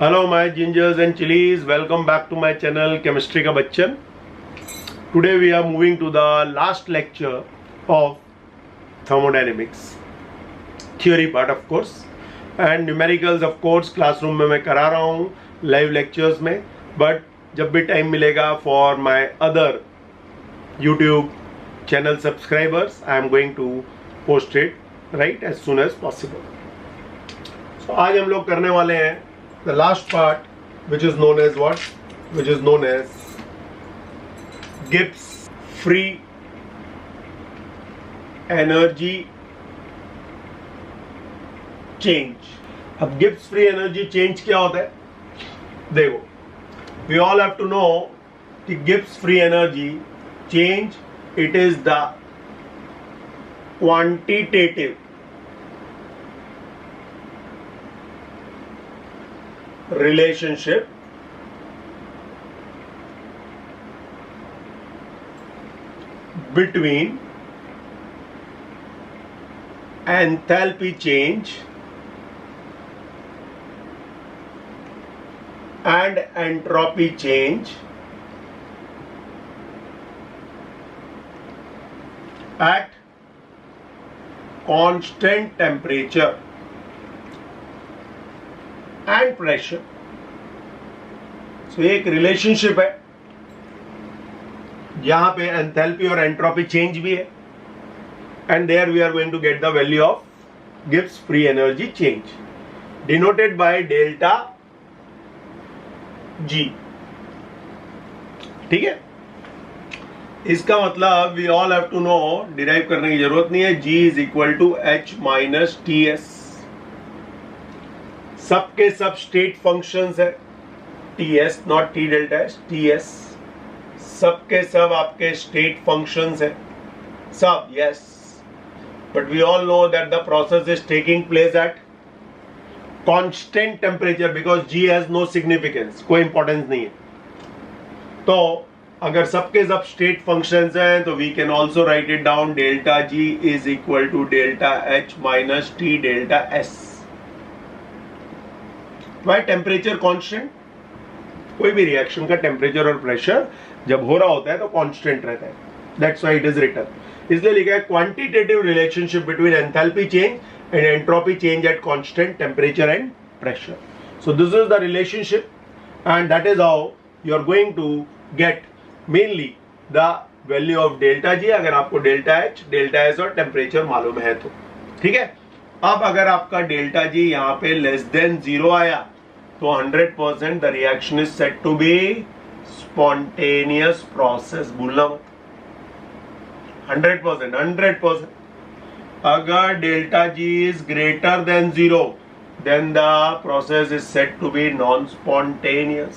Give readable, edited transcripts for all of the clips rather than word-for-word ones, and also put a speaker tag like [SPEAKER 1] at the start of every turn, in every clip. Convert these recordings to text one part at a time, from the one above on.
[SPEAKER 1] Hello my gingers and chilies, welcome back to my channel Chemistry का Bachchan. Today we are moving to the last lecture of thermodynamics. Theory part of course and numericals of course classroom में मैं करा रहा हूँ live lectures में, but जब भी time मिलेगा for my other YouTube channel subscribers I am going to post it right as soon as possible. So आज हम लोग करने वाले हैं the last part, which is known as what? Which is known as Gibbs free energy change. अब Gibbs free energy change क्या होता है? देखो, we all have to know कि Gibbs free energy change, it is the quantitative relationship between enthalpy change and entropy change at constant temperature and pressure. So एक relationship है यहां पे enthalpy और एंट्रोपी चेंज भी है and there we are going to get the value of Gibbs free energy change denoted by delta G. ठीक है, इसका मतलब we all have to know, derive करने की जरूरत नहीं है. G is equal to H minus TS. सबके सब स्टेट फंक्शंस है TS, not T delta S, TS. सबके सब आपके स्टेट फंक्शंस है सब, yes. But we all know that the process is taking place at constant temperature because G has no significance, कोई इंपॉर्टेंस नहीं है. तो अगर सबके सब स्टेट फंक्शंस हैं तो we can also write it down delta G is equal to delta H minus T delta S. Why temperature constant? कोई भी रिएक्शन का टेम्परेचर और प्रेशर जब हो रहा होता है तो कांस्टेंट रहता है. That's why it is written. इसलिए लिखा है quantitative relationship between enthalpy change and entropy change at constant temperature and pressure. So this is the relationship and that is how you are going to get mainly the value of delta G अगर आपको delta H, delta S और temperature मालूम है तो. ठीक है, अब अगर आपका डेल्टा जी यहाँ पे लेस देन 0 आया तो 100% the reaction is set to be spontaneous process. भूलना मत, 100%. अगर delta G is greater than 0 then the process is set to be non spontaneous.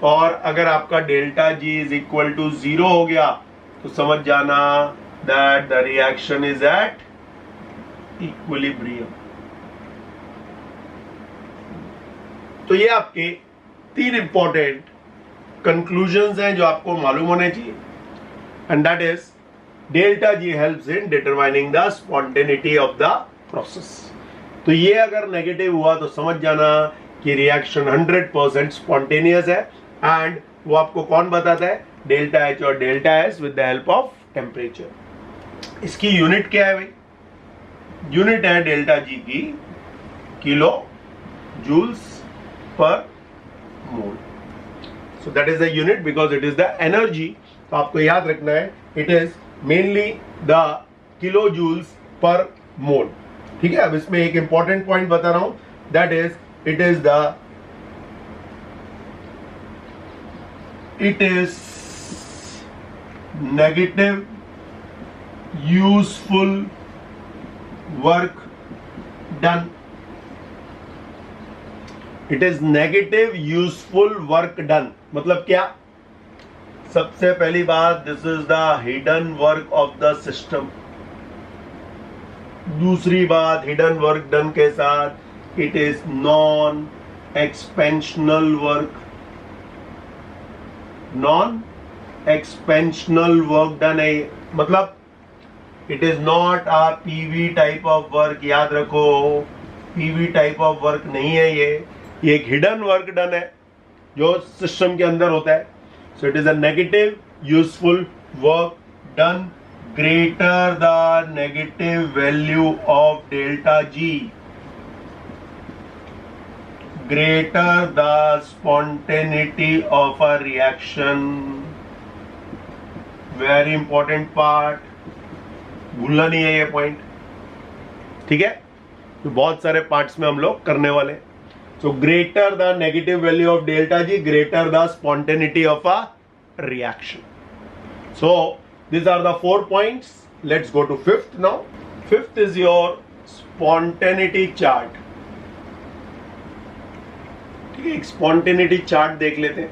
[SPEAKER 1] और अगर आपका delta G is equal to 0 हो गया तो समझ जाना that the reaction is at equilibrium. तो ये आपके 3 इंपॉर्टेंट कंक्लूजन्स हैं जो आपको मालूम होने चाहिए and that is delta ji helps in determining the spontaneity of the process. तो ये अगर नेगेटिव हुआ तो समझ जाना कि रिएक्शन 100% स्पॉन्टेनियस है एंड वो आपको कौन बताता है? डेल्टा H और delta S with the help of temperature. इसकी यूनिट क्या है भाई? यूनिट है डेल्टा जी की kilojoules per mole. So that is the unit because it is the energy. तो आपको याद रखना है it is mainly the kilojoules per mole. ठीक है, अब इसमें एक इंपॉर्टेंट पॉइंट बता रहा हूं that is it is negative useful work done. It is negative useful work done मतलब क्या? सबसे पहली बात, this is the hidden work of the system. दूसरी बात, हिडन वर्क डन के साथ it is non expansional work. Non expansional work done है, मतलब it is not a PV type of work. याद रखो, पीवी टाइप ऑफ वर्क नहीं है, ये एक हिडन वर्क डन है जो सिस्टम के अंदर होता है. So it is a negative useful work done greater the negative value of delta G, greater the spontaneity of a reaction. Very important part, भूलना नहीं है ये पॉइंट. ठीक है, तो बहुत सारे पार्ट्स में हम लोग करने वाले. So greater the negative value of delta ji, greater the spontaneity of a reaction. So these are the 4 points. Let's go to fifth now. Fifth is your spontaneity chart. ठीक है, एक spontaneity chart देख लेते हैं.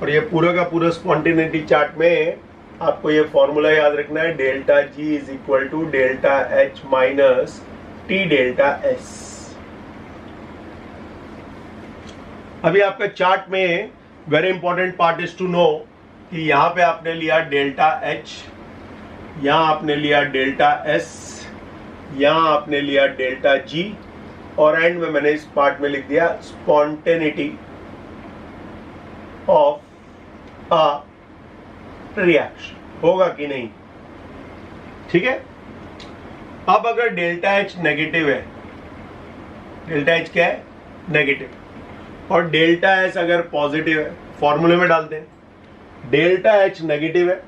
[SPEAKER 1] और ये पूरा का पूरा spontaneity chart में आपको ये फॉर्मूला याद रखना है, delta G is equal to delta H minus T delta S. अभी आपका चार्ट में very important part is to know कि यहां पे आपने लिया डेल्टा एच, यहां आपने लिया डेल्टा एस, यहां आपने लिया डेल्टा जी, और एंड में मैंने इस पार्ट में लिख दिया स्पॉन्टेनिटी ऑफ अ रिएक्शन. होगा कि नहीं? ठीक है. अब अगर डेल्टा एच नेगेटिव है, डेल्टा एच क्या है? नेगेटिव, और डेल्टा एस अगर पॉजिटिव है, फॉर्मूले में डालते हैं. डेल्टा एच नेगेटिव है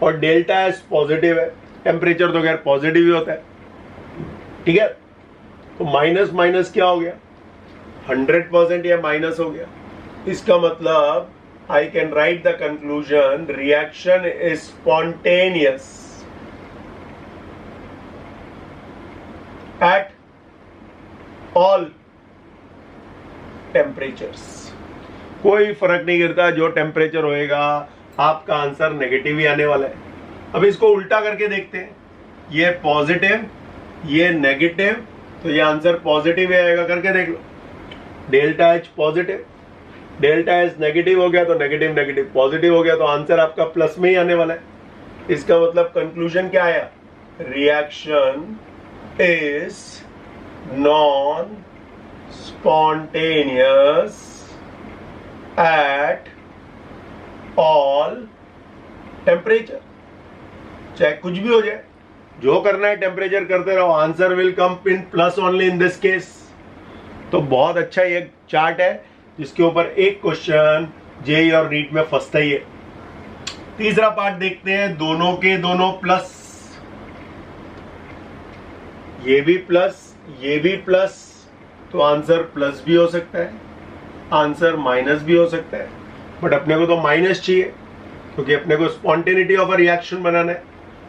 [SPEAKER 1] और डेल्टा एस पॉजिटिव है. टेम्परेचर तो खैर पॉजिटिव ही होता है. ठीक है, तो माइनस माइनस क्या हो गया? 100% या माइनस हो गया. इसका मतलब I can write the conclusion, reaction is spontaneous at all temperatures. कोई फर्क नहीं गिरता, जो टेम्परेचर होएगा आपका आंसर नेगेटिव ही आने वाला है. अब इसको उल्टा करके देखते हैं, ये पॉजिटिव ये नेगेटिव, तो ये आंसर पॉजिटिव ही आएगा. करके देख लो, delta H positive, delta H negative हो गया तो नेगेटिव नेगेटिव पॉजिटिव हो गया, तो आंसर आपका प्लस में ही आने वाला है. इसका मतलब कंक्लूजन क्या आया? Reaction is non spontaneous at all temperature. चाहे कुछ भी हो जाए, जो करना है टेम्परेचर करते रहो, answer will come in plus only in this case. तो बहुत अच्छा ये चार्ट है जिसके ऊपर एक क्वेश्चन जेईई और नीट में फंसता ही है. तीसरा पार्ट देखते हैं, दोनों के दोनों प्लस, ये भी प्लस ये भी प्लस, तो आंसर प्लस भी हो सकता है, आंसर माइनस भी हो सकता है. बट अपने को तो माइनस चाहिए क्योंकि अपने को स्पॉन्टेनिटी ऑफ अ रिएक्शन बनाना है.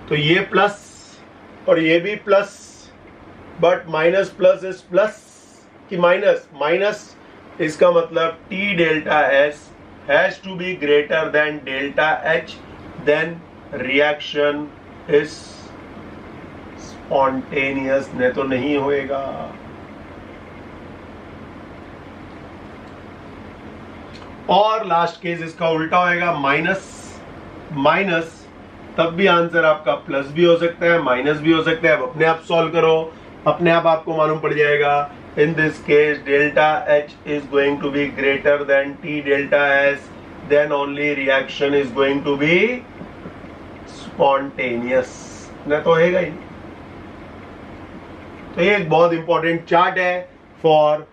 [SPEAKER 1] तो ये प्लस और ये भी plus, but minus plus is plus कि माइनस माइनस. इसका मतलब T delta S has to be greater than delta H, then reaction is spontaneous. नहीं तो नहीं होएगा. और लास्ट केस इसका उल्टा होएगा, माइनस माइनस, तब भी आंसर आपका प्लस भी हो सकता है माइनस भी हो सकता है. अब अपने आप सॉल्व करो, अपने आप आपको मालूम पड़ जाएगा. In this case delta H is going to be greater than T delta S, then only reaction is going to be spontaneous. न तो होगा ही. तो ये एक बहुत इंपॉर्टेंट चार्ट है for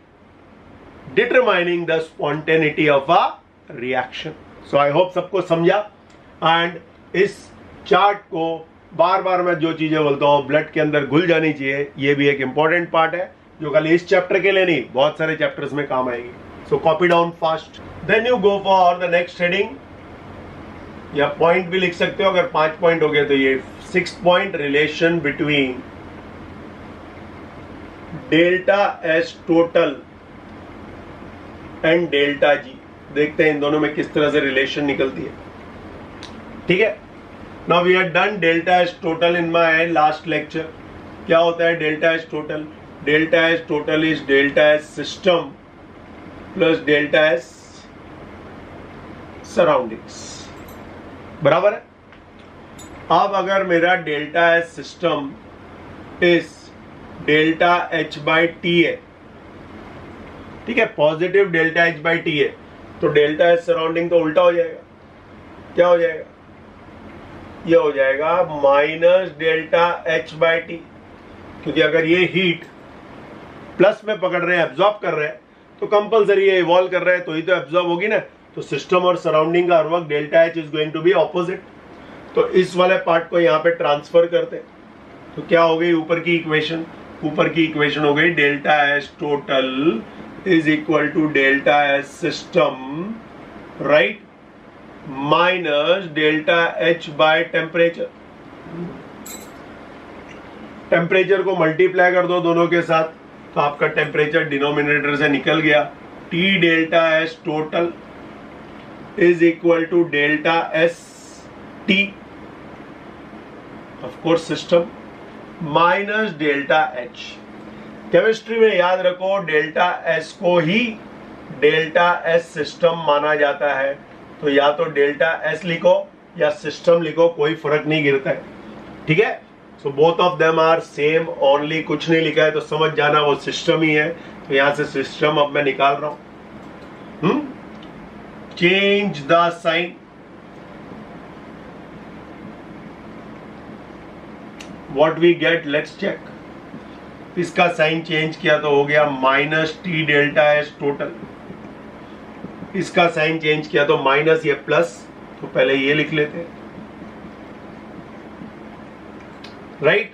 [SPEAKER 1] determining the spontaneity of a reaction. So I hope सबको समझा. एंड इस चार्ट को बार बार मैं जो चीजें बोलता हूँ ब्लड के अंदर घुल जानी चाहिए. ये भी एक इंपॉर्टेंट पार्ट है जो खाली इस चैप्टर के लिए नहीं, बहुत सारे चैप्टर्स में काम आएगी. So copy down fast, then you go for the next heading. या पॉइंट भी लिख सकते हो, अगर 5 पॉइंट हो गए तो ये 6 point, relation between delta S total and delta G. देखते हैं इन दोनों में किस तरह से रिलेशन निकलती है. ठीक है, now we have done delta S total in my last lecture. क्या होता है delta S total? Delta S total is delta S system plus delta S surroundings. बराबर है. अब अगर मेरा delta S system is delta H by T है, ठीक है, positive delta H by T है, तो डेल्टा एच सराउंडिंग तो उल्टा हो जाएगा, क्या हो जाएगा, ये हो जाएगा minus delta H by T, क्योंकि अगर ये हीट प्लस में पकड़ रहे हैं, एब्जॉर्ब कर रहे हैं, तो कंपलसरी ये इवॉल्व कर रहे हैं तो ही तो एब्जॉर्ब होगी ना, तो सिस्टम और सराउंडिंग का हर वक्त delta H is going to be opposite. तो इस वाले पार्ट को यहाँ पे ट्रांसफर करते हैं, तो क्या हो गई ऊपर की इक्वेशन, ऊपर की इक्वेशन हो गई delta H total is equal to delta H system, right, minus delta H by temperature. Temperature को मल्टीप्लाई कर दो दोनों के साथ, तो आपका टेम्परेचर डिनोमिनेटर से निकल गया, T delta H total is equal to delta S T of course system minus delta H. Chemistry में याद रखो डेल्टा एस को ही डेल्टा एस सिस्टम माना जाता है, तो या तो डेल्टा एस लिखो या सिस्टम लिखो, कोई फर्क नहीं गिरता है, ठीक है। So both of them are same, only कुछ नहीं लिखा है तो समझ जाना वो सिस्टम ही है, तो यहां से सिस्टम अब मैं निकाल रहा हूं। Change the sign, what we get, let's check. इसका साइन चेंज किया तो हो गया minus T delta S total, इसका साइन चेंज किया तो माइनस ये प्लस, तो पहले ये लिख लेते हैं, right.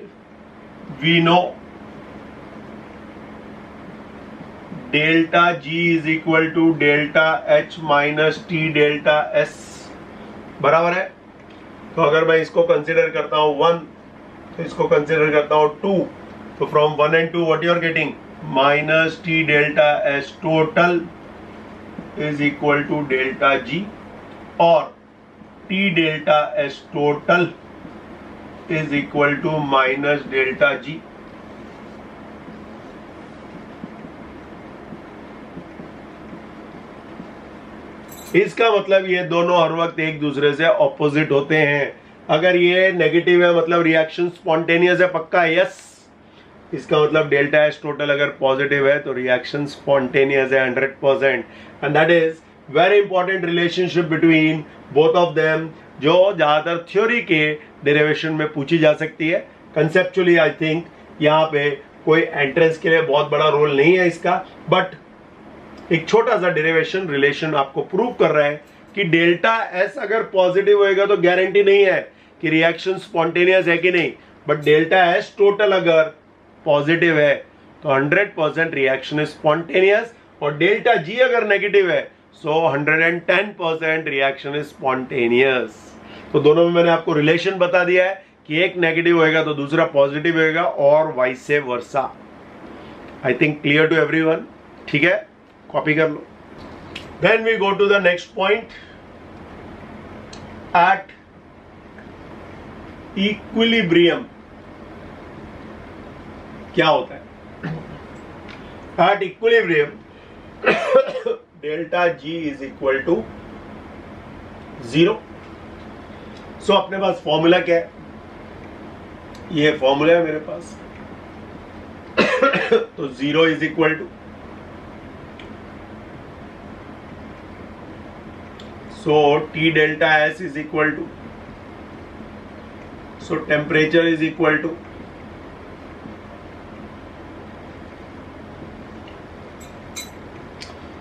[SPEAKER 1] We know delta G is equal to delta H minus T delta S, बराबर है। तो अगर मैं इसको कंसिडर करता हूं 1, तो इसको कंसिडर करता हूं 2, तो from 1 and 2 what you are getting, minus T delta S total is equal to delta G, और T delta S total is equal to minus delta G. इसका मतलब ये दोनों हर वक्त एक दूसरे से ऑपोजिट होते हैं। अगर ये नेगेटिव है मतलब रिएक्शन स्पॉन्टेनियस है, पक्का यस। इसका मतलब डेल्टा एच टोटल अगर पॉजिटिव है तो रिएक्शन स्पॉन्टेनियस है 100%, and that is very important relationship between both of them, जो ज्यादातर थ्योरी के डेरिवेशन में पूछी जा सकती है। कंसेप्चुअली आई थिंक यहाँ पे कोई एंट्रेंस के लिए बहुत बड़ा रोल नहीं है इसका, बट एक छोटा सा डेरिवेशन रिलेशन आपको प्रूव कर रहा है कि डेल्टा एस अगर पॉजिटिव होएगा तो गारंटी नहीं है कि रिएक्शन स्पॉन्टेनियस है कि नहीं, बट डेल्टा एस टोटल अगर पॉजिटिव है तो 100% रिएक्शन इज स्पॉन्टेनियस, और डेल्टा जी अगर नेगेटिव है सो 110% रिएक्शन इज स्पॉन्टेनियस। तो दोनों में मैंने आपको रिलेशन बता दिया है कि एक नेगेटिव होएगा तो दूसरा पॉजिटिव होएगा, और vice versa. I think clear to everyone, ठीक है, कॉपी कर लो। Then we go to the next point, at equilibrium क्या होता है। At equilibrium delta G is equal to 0। So अपने पास फॉर्मूला क्या है, ये फॉर्मूला है मेरे पास तो 0 is equal to, so T delta S is equal to, so temperature is equal to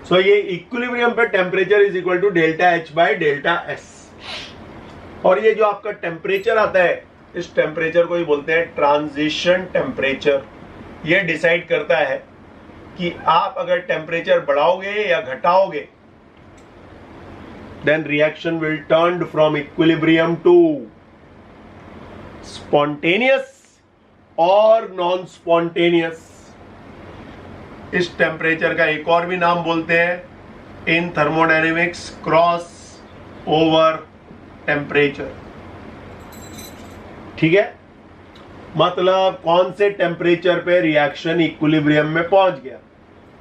[SPEAKER 1] so ये इक्विलिब्रियम पे temperature is equal to delta H by delta S. और ये जो आपका टेम्परेचर आता है, इस टेम्परेचर को ही बोलते हैं ट्रांजिशन टेम्परेचर। ये डिसाइड करता है कि आप अगर टेम्परेचर बढ़ाओगे या घटाओगे, then reaction will turn from equilibrium to spontaneous or non-spontaneous। इस टेम्परेचर का एक और भी नाम बोलते हैं इन थर्मोडायनेमिक्स क्रॉस ओवर टेम्परेचर, ठीक है। मतलब कौन से टेम्परेचर पे रिएक्शन इक्विलिब्रियम में पहुंच गया।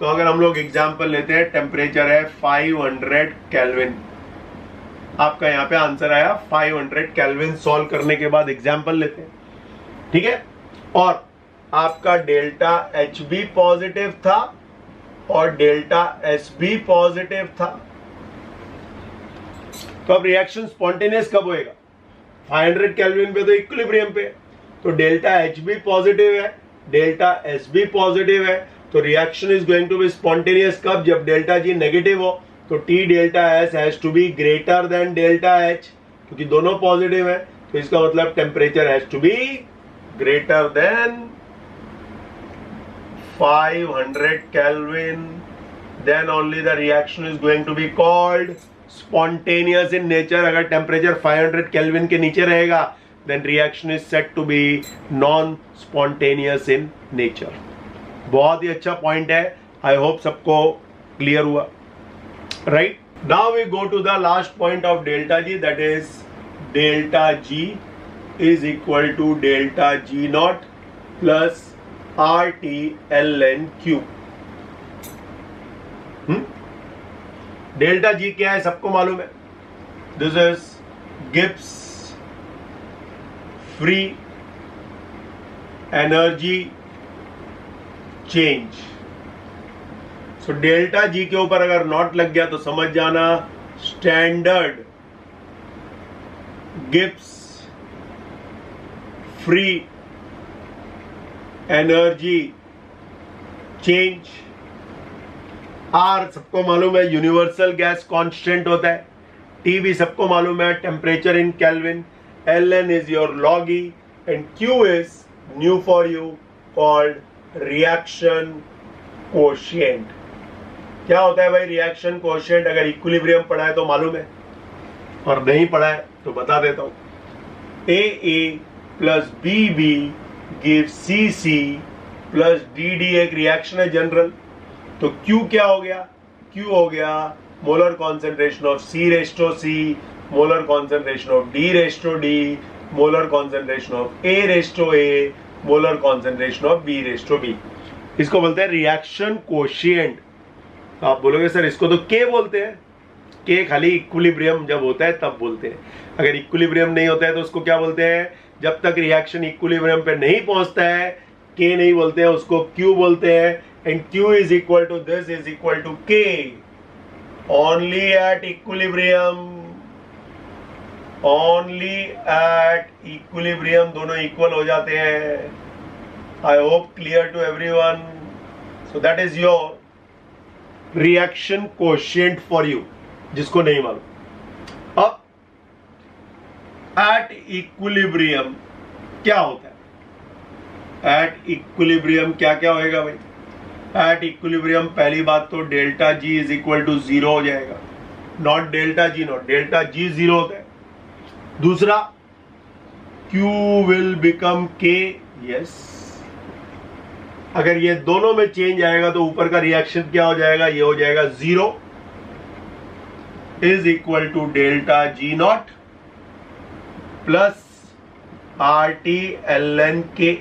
[SPEAKER 1] तो अगर हम लोग एग्जांपल लेते हैं, टेम्परेचर है 500 केल्विन, आपका यहाँ पे आंसर आया 500 केल्विन। सॉल्व करने के बाद एग्जांपल लेते हैं, ठीक है। और आपका डेल्टा एच भी पॉजिटिव था और डेल्टा एस भी पॉजिटिव था। तो अब रिएक्शन स्पॉन्टेनियस कब होएगा? 500 केल्विन पे तो इक्विलिब्रियम पे, तो डेल्टा एच भी पॉजिटिव है, डेल्टा एस भी पॉजिटिव है, तो reaction is going to be spontaneous कब? जब डेल्टा जी नेगेटिव हो। तो T delta S has to be greater than delta H, क्योंकि दोनों पॉजिटिव है, तो इसका मतलब temperature has to be greater than 500 Kelvin, then only the reaction is going to be called spontaneous in nature. अगर temperature 500 Kelvin के नीचे रहेगा then reaction is said to be non-spontaneous in nature. बहुत ही अच्छा पॉइंट है, I hope सबको clear हुआ, right? Now we go to the last point of delta G, that is delta G is equal to delta G naught plus R T L N Q. Delta G क्या है सबको मालूम है, this is Gibbs free energy change. So delta G के ऊपर अगर naught लग गया तो समझ जाना standard Gibbs free energy change. R सबको मालूम है यूनिवर्सल गैस कांस्टेंट होता है, टी भी सबको मालूम है temperature in kelvin, L N is your log e and Q is new for you called reaction quotient. क्या होता है भाई रिएक्शन कोशिएंट? अगर इक्विलिब्रियम पढ़ा है तो मालूम है, और नहीं पढ़ा है तो बता देता हूं। A plus B B give C C plus D D एक रिएक्शन है जनरल, तो Q क्या हो गया? Q हो गया molar concentration of C raised to C, molar concentration of D raised to D, molar concentration of A raised to A, molar concentration of B raised to B। इसको बोलते हैं रिएक्शन कोशिएंट। आप बोलोगे सर इसको तो K बोलते हैं, K खाली इक्विलिब्रियम जब होता है तब बोलते हैं, अगर इक्विलिब्रियम नहीं होता है तो उसको क्या बोलते हैं? जब तक रिएक्शन इक्विलिब्रियम पे नहीं पहुंचता है K नहीं बोलते हैं, उसको Q बोलते हैं। And Q is equal to this is equal to K only at equilibrium, only at equilibrium दोनों इक्वल हो जाते हैं। I hope clear to everyone. So that is your reaction quotient for you, जिसको नहीं मालूम। अब at equilibrium क्या होता है? at equilibrium क्या क्या होएगा भाई? एट इक्विलिब्रियम पहली बात तो delta G is equal to 0 हो जाएगा, naught delta G naught, delta G 0 होता है। दूसरा Q will become K, yes. अगर ये दोनों में चेंज आएगा तो ऊपर का रिएक्शन क्या हो जाएगा? ये हो जाएगा 0 is equal to delta G naught plus R T L N K.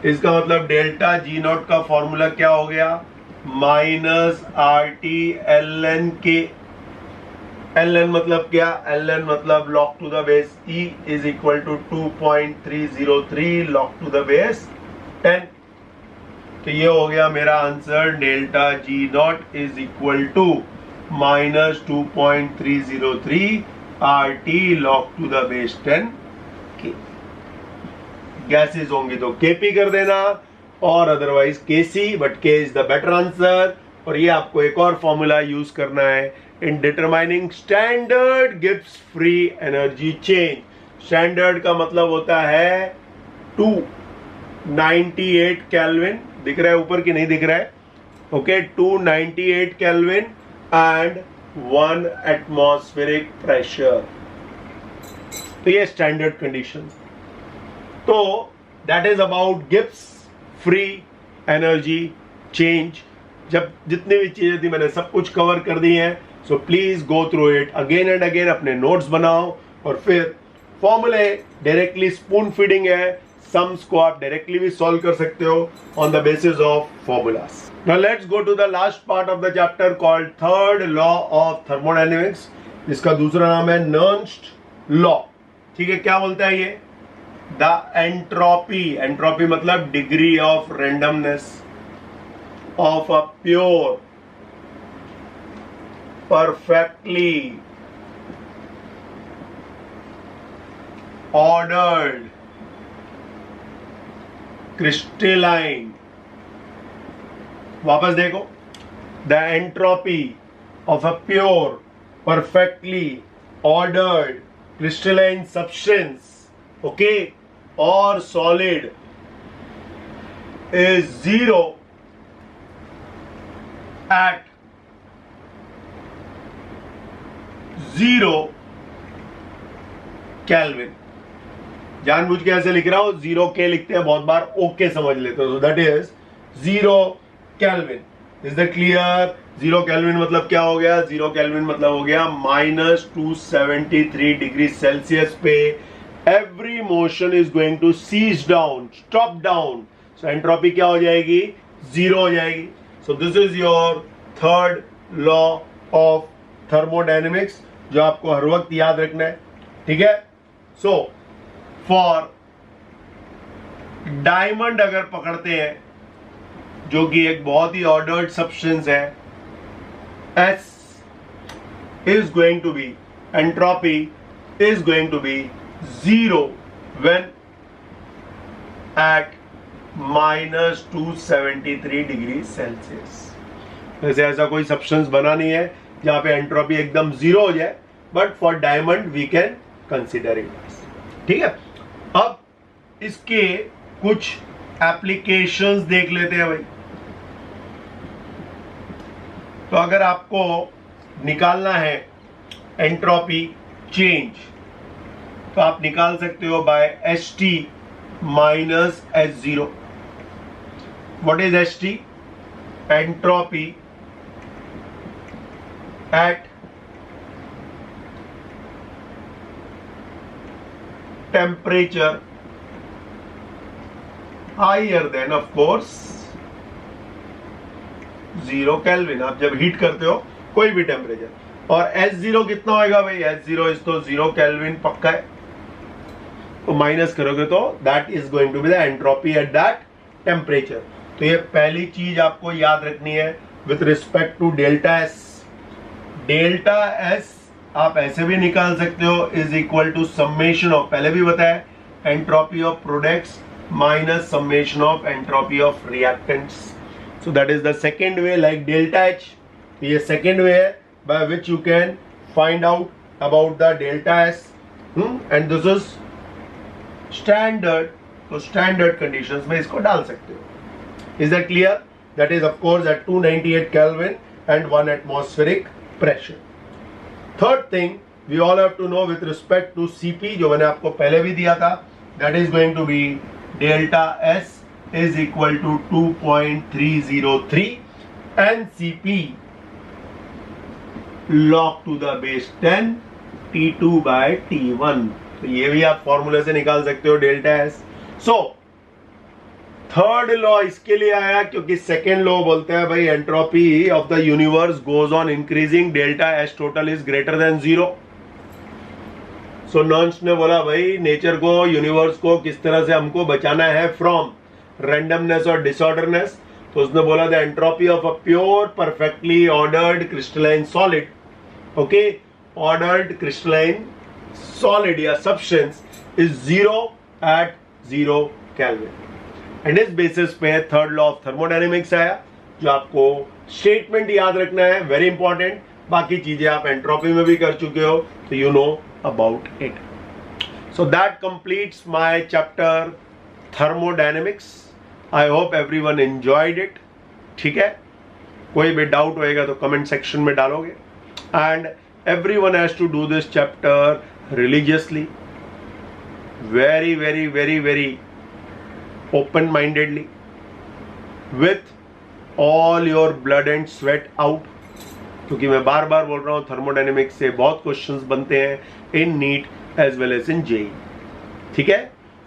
[SPEAKER 1] इसका मतलब डेल्टा जी नॉट का फॉर्मूला क्या हो गया? Minus R T L N K. L N मतलब क्या? एल एन मतलब log to the base e is equal to 2.303 log to the base 10। तो ये हो गया मेरा answer, delta G naught is equal to minus 2.303 R T log to the base 10 के। Gases होंगी तो केपी कर देना और अदरवाइज केसी, बट के इज द बेटर आंसर। और ये आपको एक और फॉर्मूला यूज करना है in determining standard Gibbs free energy change. Standard का मतलब होता है 298 केल्विन, दिख रहा है ऊपर की नहीं दिख रहा है? Okay, 298 kelvin and 1 atmospheric pressure. तो ये स्टैंडर्ड कंडीशन। तो that is about Gibbs free energy change. जब जितनी भी चीजें थी मैंने सब कुछ कवर कर दी हैं, so please go through it again and again, अपने नोट्स बनाओ और फिर फॉर्मूले डायरेक्टली स्पून फीडिंग है, सम्स को आप डायरेक्टली भी सॉल्व कर सकते हो on the basis of formulas. Now let's go to the last part of the chapter called third law of thermodynamics. इसका दूसरा नाम है नर्न्स्ट लॉ। ठीक है, क्या बोलता है ये? द एंट्रोपी मतलब degree of randomness of a pure perfectly ordered crystalline, वापस देखो, the entropy of a pure perfectly ordered crystalline substance, okay, or solid is 0 at 0 kelvin. जानबूझ के ऐसे लिख रहा हूं, 0 के लिखते हैं बहुत बार, ओके समझ लेते हो, सो that is 0 kelvin. Is that clear? 0 kelvin मतलब क्या हो गया? 0 केल्विन मतलब हो गया -273 डिग्री सेल्सियस पे every motion is going to cease down, stop down, so entropy क्या हो जाएगी? 0 हो जाएगी। So this is your third law of thermodynamics, जो आपको हर वक्त याद रखना है, ठीक है। सो फॉर डायमंड अगर पकड़ते हैं, जो कि एक बहुत ही ऑर्डर्ड सब्सटेंस है, S is going to be, entropy is going to be 0 when at -273 degree Celsius. वैसे ऐसा कोई सब्सटेंस बना नहीं है जहां पे एंट्रोपी एकदम 0 हो जाए, but for diamond we can consider it, ठीक है। अब इसके कुछ एप्लीकेशंस देख लेते हैं भाई। तो अगर आपको निकालना है एंट्रोपी चेंज, तो आप निकाल सकते हो by HT minus H0। What is HT? Entropy at temperature higher than of course 0 kelvin. आप जब हीट करते हो कोई भी टेम्परेचर, और H0 कितना होगा भाई? H0 इज तो 0 केल्विन पक्का है, तो माइनस करोगे तो that is going to be the entropy at that temperature. तो ये पहली चीज आपको याद रखनी है with respect to delta S. Delta S आप ऐसे भी निकाल सकते हो, is equal to summation of, पहले भी बताया, entropy of products minus summation of entropy of reactants. So that is the second way, like delta H. ये सेकेंड वे है by which you can find out about the delta S, and this is standard. तो standard conditions में इसको डाल सकते हो। Is that clear? That is of course eight 298 kelvin and 1 atmospheric pressure. Third thing we all have to know with respect to CP, जो मैंने आपको पहले भी दिया था, that is going to be delta S is equal to 2.303 and CP log to the base 10 T2 by T1। तो ये भी आप फॉर्मूले से निकाल सकते हो delta S। So third law इसके लिए आया क्योंकि सेकेंड लॉ बोलते हैं भाई entropy of the universe goes on increasing, delta S total is greater than 0। So nurse ने बोला भाई नेचर को, यूनिवर्स को किस तरह से हमको बचाना है फ्रॉम रैंडमनेस और डिसऑर्डरनेस। तो उसने बोला the entropy of a pure perfectly ordered crystalline solid, okay, ordered crystalline solid या substance is 0 at 0 kelvin. And इस बेसिस पे थर्ड लॉ ऑफ थर्मोडायनेमिक्स आया, जो आपको स्टेटमेंट याद रखना है, वेरी इंपॉर्टेंट। बाकी चीजें आप एंट्रोपी में भी कर चुके हो, तो you know about it. So that completes my chapter thermodynamics. I hope everyone enjoyed it, ठीक है। कोई भी डाउट होएगा तो कमेंट सेक्शन में डालोगे, and everyone has to do this chapter religiously, very very very very open mindedly, with all your blood and sweat out, क्योंकि मैं बार बार बोल रहा हूँ थर्मोडायनेमिक्स से बहुत क्वेश्चंस बनते हैं in NEET as well as in JEE, ठीक है।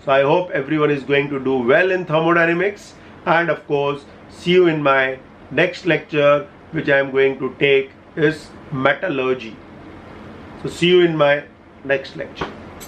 [SPEAKER 1] So I hope everyone is going to do well in thermodynamics, and of course see you in my next lecture which I am going to take is metallurgy. So see you in my next lecture.